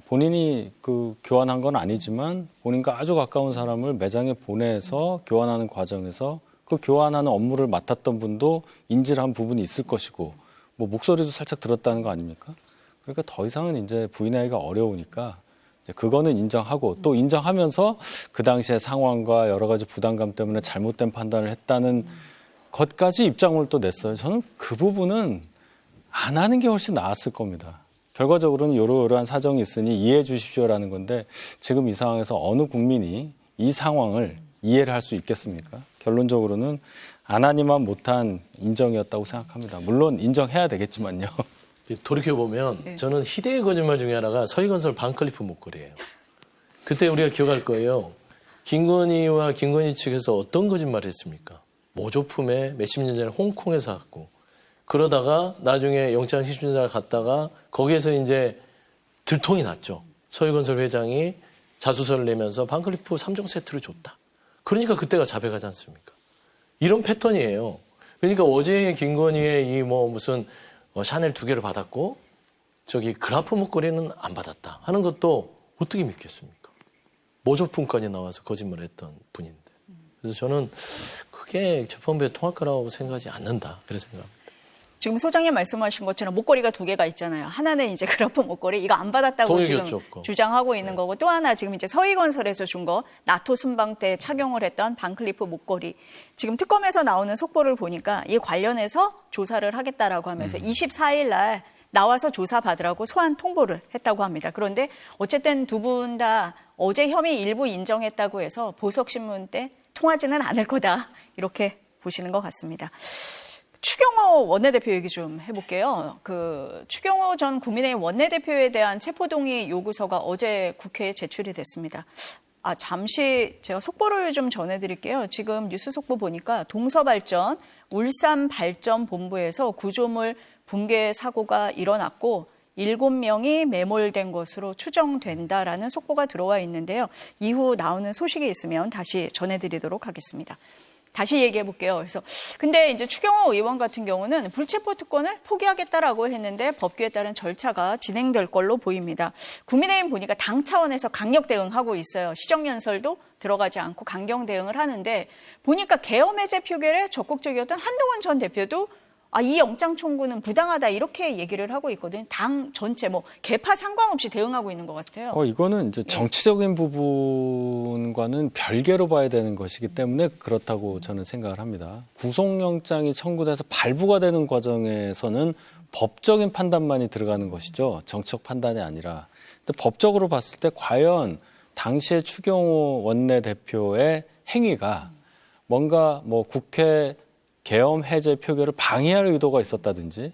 본인이 그 교환한 건 아니지만 본인과 아주 가까운 사람을 매장에 보내서 교환하는 과정에서 그 교환하는 업무를 맡았던 분도 인지를 한 부분이 있을 것이고 뭐 목소리도 살짝 들었다는 거 아닙니까? 그러니까 더 이상은 이제 부인하기가 어려우니까 이제 그거는 인정하고 또 인정하면서 그 당시의 상황과 여러 가지 부담감 때문에 잘못된 판단을 했다는 것까지 입장을 또 냈어요. 저는 그 부분은 안 하는 게 훨씬 나았을 겁니다. 결과적으로는 이러이러한 사정이 있으니 이해해 주십시오라는 건데 지금 이 상황에서 어느 국민이 이 상황을 이해를 할 수 있겠습니까? 결론적으로는 안 하니만 못한 인정이었다고 생각합니다. 물론 인정해야 되겠지만요. 돌이켜보면 저는 희대의 거짓말 중에 하나가 서희건설 반클리프 목걸이에요. 그때 우리가 기억할 거예요. 김건희와 김건희 측에서 어떤 거짓말을 했습니까? 모조품에 몇십 년 전에 홍콩에서 샀고 그러다가 나중에 영장실질심사를 갔다가 거기에서 이제 들통이 났죠. 서희건설 회장이 자수서를 내면서 반클리프 3종 세트를 줬다. 그러니까 그때가 자백하지 않습니까? 이런 패턴이에요. 그러니까 어제 김건희의 이 뭐 무슨 샤넬 2개를 받았고 저기 그라프 목걸이는 안 받았다 하는 것도 어떻게 믿겠습니까? 모조품까지 나와서 거짓말을 했던 분인데. 그래서 저는 그게 재판부에 통할 거라고 생각하지 않는다. 그렇게 생각합니다. 지금 소장님 말씀하신 것처럼 목걸이가 2개가 있잖아요. 하나는 이제 그라프 목걸이 이거 안 받았다고 지금 주장하고 있는 거고 또 하나 지금 이제 서희건설에서 준 거 나토 순방 때 착용을 했던 반클리프 목걸이. 지금 특검에서 나오는 속보를 보니까 이 관련해서 조사를 하겠다라고 하면서 24일 날 나와서 조사받으라고 소환 통보를 했다고 합니다. 그런데 어쨌든 두 분 다 어제 혐의 일부 인정했다고 해서 보석신문 때 통하지는 않을 거다. 이렇게 보시는 것 같습니다. 추경호 원내대표 얘기 좀 해볼게요. 추경호 전 국민의힘 원내대표에 대한 체포동의 요구서가 어제 국회에 제출이 됐습니다. 잠시 제가 속보를 좀 전해드릴게요. 지금 뉴스 속보 보니까 동서발전, 울산발전본부에서 구조물 붕괴 사고가 일어났고 7명이 매몰된 것으로 추정된다라는 속보가 들어와 있는데요. 이후 나오는 소식이 있으면 다시 전해드리도록 하겠습니다. 다시 얘기해 볼게요. 그래서 근데 이제 추경호 의원 같은 경우는 불체포 특권을 포기하겠다라고 했는데 법규에 따른 절차가 진행될 걸로 보입니다. 국민의힘 보니까 당 차원에서 강력 대응하고 있어요. 시정연설도 들어가지 않고 강경 대응을 하는데 보니까 계엄 해제 표결에 적극적이었던 한동훈 전 대표도 이 영장 청구는 부당하다 이렇게 얘기를 하고 있거든요. 당 전체 계파 상관없이 대응하고 있는 것 같아요. 이거는 이제 정치적인 부분과는 별개로 봐야 되는 것이기 때문에 그렇다고 저는 생각을 합니다. 구속영장이 청구돼서 발부가 되는 과정에서는 법적인 판단만이 들어가는 것이죠. 정치적 판단이 아니라. 근데 법적으로 봤을 때 과연 당시의 추경호 원내대표의 행위가 뭔가 국회 계엄 해제 표결을 방해할 의도가 있었다든지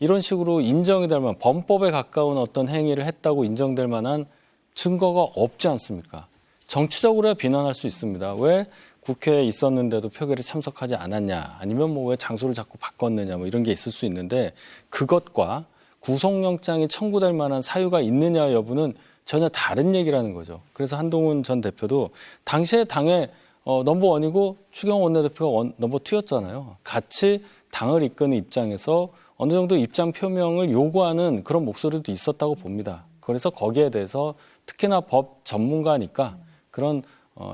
이런 식으로 인정이 될 만한 범법에 가까운 어떤 행위를 했다고 인정될 만한 증거가 없지 않습니까? 정치적으로야 비난할 수 있습니다. 왜 국회에 있었는데도 표결에 참석하지 않았냐 아니면 왜 장소를 자꾸 바꿨느냐 이런 게 있을 수 있는데 그것과 구속영장이 청구될 만한 사유가 있느냐 여부는 전혀 다른 얘기라는 거죠. 그래서 한동훈 전 대표도 당시에 당의 넘버원이고 추경호 원내대표가 넘버2였잖아요. 같이 당을 이끄는 입장에서 어느 정도 입장 표명을 요구하는 그런 목소리도 있었다고 봅니다. 그래서 거기에 대해서 특히나 법 전문가니까 그런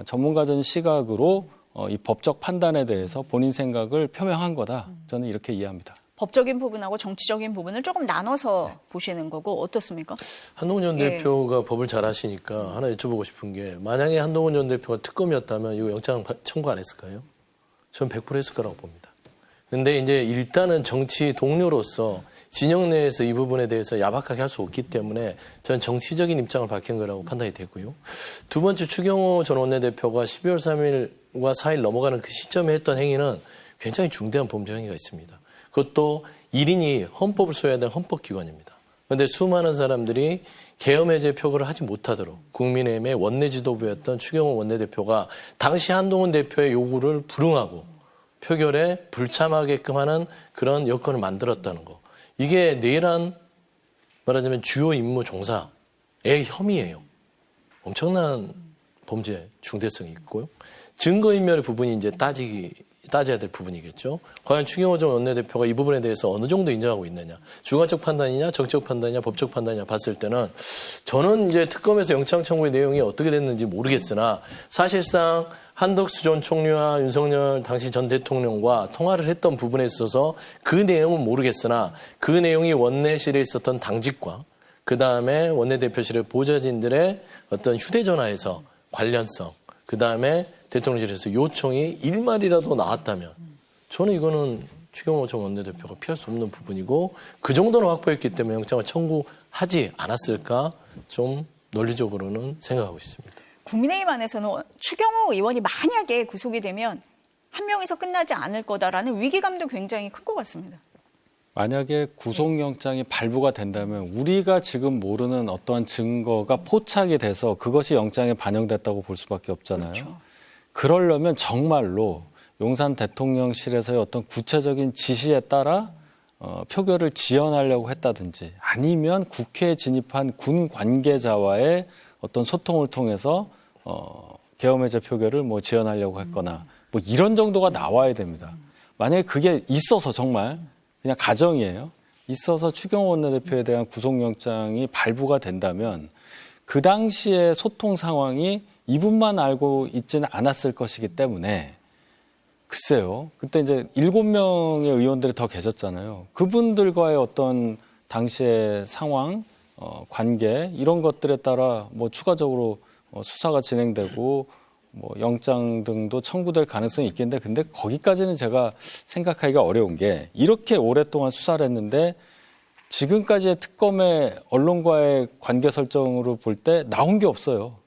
전문가적인 시각으로 이 법적 판단에 대해서 본인 생각을 표명한 거다. 저는 이렇게 이해합니다. 법적인 부분하고 정치적인 부분을 조금 나눠서 보시는 거고 어떻습니까? 한동훈 전 예. 대표가 법을 잘 아시니까 하나 여쭤보고 싶은 게 만약에 한동훈 전 대표가 특검이었다면 이거 영장 청구 안 했을까요? 저는 100% 했을 거라고 봅니다. 근데 이제 일단은 정치 동료로서 진영 내에서 이 부분에 대해서 야박하게 할 수 없기 때문에 저는 정치적인 입장을 밝힌 거라고 판단이 되고요. 두 번째 추경호 전 원내대표가 12월 3일과 4일 넘어가는 그 시점에 했던 행위는 굉장히 중대한 범죄 행위가 있습니다. 그것도 1인이 헌법을 써야 되는 헌법기관입니다. 그런데 수많은 사람들이 계엄해제 표결을 하지 못하도록 국민의힘의 원내 지도부였던 추경호 원내대표가 당시 한동훈 대표의 요구를 불응하고 표결에 불참하게끔 하는 그런 여건을 만들었다는 거. 이게 내란 말하자면 주요 임무 종사의 혐의예요. 엄청난 범죄 중대성이 있고요. 증거인멸의 부분이 이제 따져야 될 부분이겠죠. 과연 추경호 전 원내대표가 이 부분에 대해서 어느 정도 인정하고 있느냐. 주관적 판단이냐, 정치적 판단이냐, 법적 판단이냐 봤을 때는 저는 이제 특검에서 영장 청구의 내용이 어떻게 됐는지 모르겠으나 사실상 한덕수 전 총리와 윤석열 당시 전 대통령과 통화를 했던 부분에 있어서 그 내용은 모르겠으나 그 내용이 원내실에 있었던 당직과 그다음에 원내대표실의 보좌진들의 어떤 휴대전화에서 관련성 그다음에 대통령실에서 요청이 일말이라도 나왔다면 저는 이거는 추경호 전 원내대표가 피할 수 없는 부분이고 그 정도는 확보했기 때문에 영장을 청구하지 않았을까 좀 논리적으로는 생각하고 있습니다. 국민의힘 안에서는 추경호 의원이 만약에 구속이 되면 한 명에서 끝나지 않을 거다라는 위기감도 굉장히 클 것 같습니다. 만약에 구속영장이 발부가 된다면 우리가 지금 모르는 어떠한 증거가 포착이 돼서 그것이 영장에 반영됐다고 볼 수밖에 없잖아요. 그렇죠. 그러려면 정말로 용산 대통령실에서의 어떤 구체적인 지시에 따라 표결을 지연하려고 했다든지 아니면 국회에 진입한 군 관계자와의 어떤 소통을 통해서 계엄해제 표결을 뭐 지연하려고 했거나 뭐 이런 정도가 나와야 됩니다. 만약에 그게 있어서 정말 그냥 가정이에요. 있어서 추경호 원내대표에 대한 구속영장이 발부가 된다면 그 당시의 소통 상황이 이분만 알고 있지는 않았을 것이기 때문에 글쎄요. 그때 이제 7명의 의원들이 더 계셨잖아요. 그분들과의 어떤 당시의 상황, 관계 이런 것들에 따라 뭐 추가적으로 수사가 진행되고 뭐 영장 등도 청구될 가능성이 있겠는데 근데 거기까지는 제가 생각하기가 어려운 게 이렇게 오랫동안 수사를 했는데 지금까지의 특검의 언론과의 관계 설정으로 볼 때 나온 게 없어요.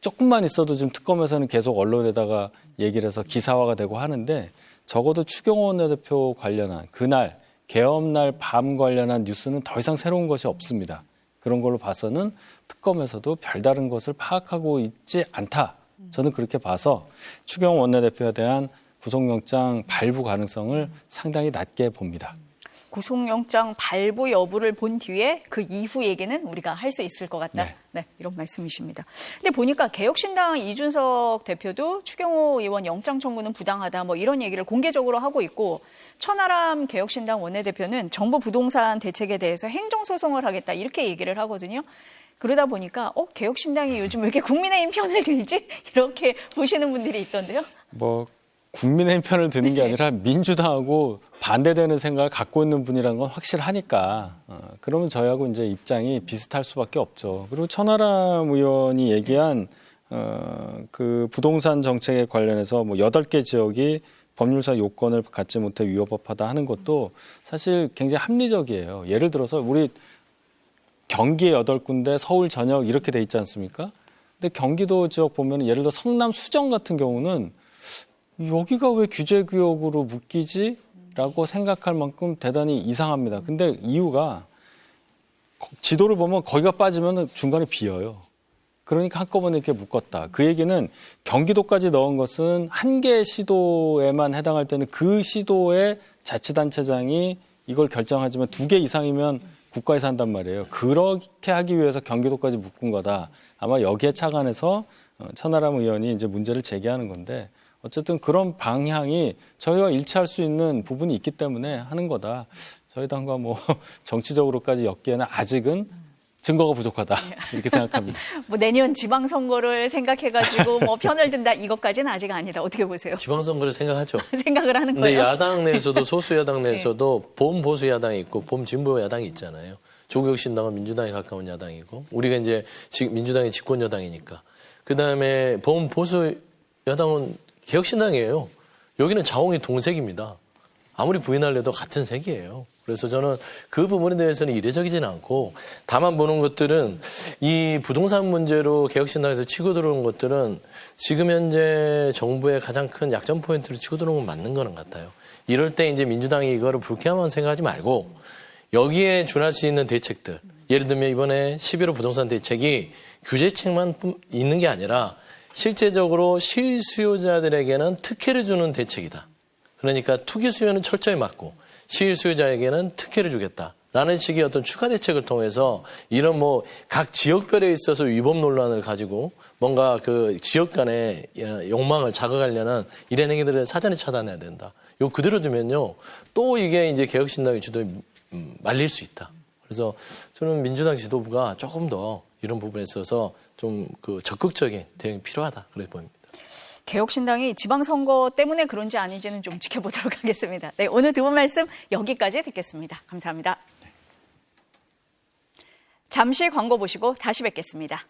조금만 있어도 지금 특검에서는 계속 언론에다가 얘기를 해서 기사화가 되고 하는데 적어도 추경호 원내대표 관련한 그날 계엄날 밤 관련한 뉴스는 더 이상 새로운 것이 없습니다. 그런 걸로 봐서는 특검에서도 별다른 것을 파악하고 있지 않다. 저는 그렇게 봐서 추경호 원내대표에 대한 구속영장 발부 가능성을 상당히 낮게 봅니다. 구속영장 발부 여부를 본 뒤에 그 이후 얘기는 우리가 할 수 있을 것 같다. 네. 네, 이런 말씀이십니다. 근데 보니까 개혁신당 이준석 대표도 추경호 의원 영장 청구는 부당하다 뭐 이런 얘기를 공개적으로 하고 있고 천하람 개혁신당 원내대표는 정부 부동산 대책에 대해서 행정소송을 하겠다 이렇게 얘기를 하거든요. 그러다 보니까 개혁신당이 요즘 왜 이렇게 국민의힘 편을 들지? 이렇게 보시는 분들이 있던데요. 뭐 국민의힘 편을 드는 게 아니라 민주당하고 반대되는 생각을 갖고 있는 분이라는 건 확실하니까 그러면 저희하고 이제 입장이 비슷할 수밖에 없죠. 그리고 천하람 의원이 얘기한 그 부동산 정책에 관련해서 뭐 8개 지역이 법률상 요건을 갖지 못해 위헌법하다 하는 것도 사실 굉장히 합리적이에요. 예를 들어서 우리 경기에 8군데, 서울 전역 이렇게 돼 있지 않습니까? 근데 경기도 지역 보면 예를 들어 성남 수정 같은 경우는 여기가 왜 규제구역으로 묶이지? 라고 생각할 만큼 대단히 이상합니다. 근데 이유가 지도를 보면 거기가 빠지면 중간에 비어요. 그러니까 한꺼번에 이렇게 묶었다. 그 얘기는 경기도까지 넣은 것은 한 개의 시도에만 해당할 때는 그 시도의 자치단체장이 이걸 결정하지만 2개 이상이면 국가에서 한단 말이에요. 그렇게 하기 위해서 경기도까지 묶은 거다. 아마 여기에 착안해서 천하람 의원이 이제 문제를 제기하는 건데 어쨌든 그런 방향이 저희와 일치할 수 있는 부분이 있기 때문에 하는 거다. 저희 당과 뭐 정치적으로까지 엮기에는 아직은 증거가 부족하다 이렇게 생각합니다. 뭐 내년 지방선거를 생각해가지고 뭐 편을 든다 이것까지는 아직 아니다. 어떻게 보세요? 지방선거를 생각하죠. 생각을 하는 근데 거예요? 야당 내에서도 소수 야당 내에서도 봄 보수 야당이 있고 봄 진보 야당이 있잖아요. 조국혁신당은 민주당에 가까운 야당이고 우리가 이제 민주당이 집권 여당이니까. 그다음에 봄 보수 야당은 개혁신당이에요. 여기는 자홍이 동색입니다. 아무리 부인하려도 같은 색이에요. 그래서 저는 그 부분에 대해서는 이례적이지는 않고 다만 보는 것들은 이 부동산 문제로 개혁신당에서 치고 들어온 것들은 지금 현재 정부의 가장 큰 약점 포인트로 치고 들어온 건 맞는 거는 같아요. 이럴 때 이제 민주당이 이거를 불쾌함만 생각하지 말고 여기에 준할 수 있는 대책들. 예를 들면 이번에 11호 부동산 대책이 규제책만 있는 게 아니라 실제적으로 실수요자들에게는 특혜를 주는 대책이다. 그러니까 투기 수요는 철저히 막고 실수요자에게는 특혜를 주겠다라는 식의 어떤 추가 대책을 통해서 이런 뭐 각 지역별에 있어서 위법 논란을 가지고 뭔가 그 지역 간의 욕망을 자극하려는 이런 행위들을 사전에 차단해야 된다. 요 그대로 두면요 또 이게 이제 개혁신당의 주도에 말릴 수 있다. 그래서 저는 민주당 지도부가 조금 더 이런 부분에 있어서 좀 그 적극적인 대응이 필요하다. 그래 보입니다. 개혁신당이 지방선거 때문에 그런지 아닌지는 좀 지켜보도록 하겠습니다. 네, 오늘 두 분 말씀 여기까지 듣겠습니다. 감사합니다. 잠시 광고 보시고 다시 뵙겠습니다.